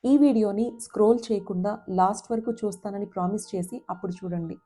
ఈ వీడియోని స్క్రోల్ చేయకుండా లాస్ట్ వరకు చూస్తానని ప్రామిస్ చేసి అప్పుడు చూడండి.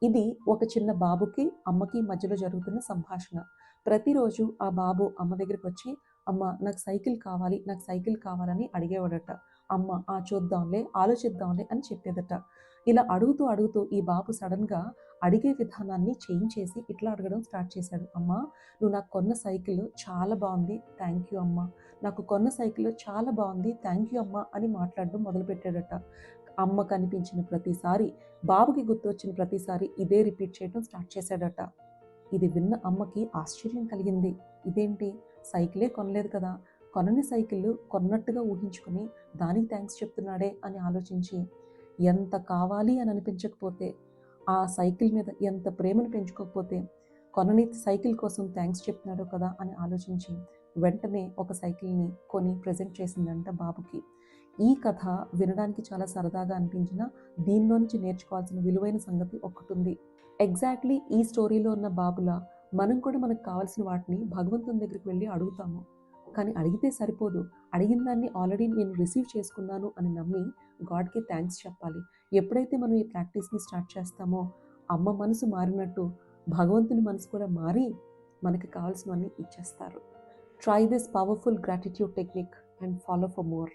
ఇది ఒక చిన్న బాబుకి, అమ్మకి మధ్యలో జరుగుతున్న సంభాషణ. ప్రతిరోజు ఆ బాబు అమ్మ దగ్గరికి వచ్చి, "అమ్మ నాకు సైకిల్ కావాలి, నాకు సైకిల్ కావాలని" అడిగేవాడట. అమ్మ చూద్దాంలే, ఆలోచిద్దాంలే అని చెప్పేదట. ఇలా అడుగుతూ అడుగుతూ ఈ బాబు సడన్గా అడిగే విధానాన్ని చేంజ్ చేసి ఇట్లా అడగడం స్టార్ట్ చేశాడు. "అమ్మ, నువ్వు నాకు కొన్న సైకిల్ చాలా బాగుంది, థ్యాంక్ యూ అమ్మ. నాకు కొన్న సైకిల్ చాలా బాగుంది, థ్యాంక్ యూ అమ్మ" అని మాట్లాడడం మొదలుపెట్టాడట. అమ్మ కనిపించిన ప్రతిసారి, బాబుకి గుర్తొచ్చిన ప్రతిసారి ఇదే రిపీట్ చేయడం స్టార్ట్ చేశాడట. ఇది విన్న అమ్మకి ఆశ్చర్యం కలిగింది. ఇదేంటి, సైకిలే కొనలేదు కదా, కొనని సైకిల్ కొన్నట్టుగా ఊహించుకొని దానికి థ్యాంక్స్ చెప్తున్నాడే అని ఆలోచించి, ఎంత కావాలి అని అనిపించకపోతే, ఆ సైకిల్ మీద ఎంత ప్రేమను పెంచుకోకపోతే కొనని సైకిల్ కోసం థ్యాంక్స్ చెప్తున్నాడో కదా అని ఆలోచించి వెంటనే ఒక సైకిల్ని కొని ప్రజెంట్ చేసిందంట బాబుకి. ఈ కథ వినడానికి చాలా సరదాగా అనిపించినా దీనిలో నుంచి నేర్చుకోవాల్సిన విలువైన సంగతి ఒకటుంది. ఎగ్జాక్ట్లీ ఈ స్టోరీలో ఉన్న బాబులా మనం కూడా మనకు కావాల్సిన వాటిని భగవంతుని దగ్గరికి వెళ్ళి అడుగుతాము. కానీ అడిగితే సరిపోదు, అడిగిన దాన్ని ఆల్రెడీ నేను రిసీవ్ చేసుకున్నాను అని నమ్మి గాడ్కి థ్యాంక్స్ చెప్పాలి. ఎప్పుడైతే మనం ఈ ప్రాక్టీస్ని స్టార్ట్ చేస్తామో అమ్మ మనసు మారినట్టు భగవంతుని మనసు కూడా మారి మనకి కావాల్సినవన్నీ ఇచ్చేస్తారు. Try this powerful gratitude technique and follow for more.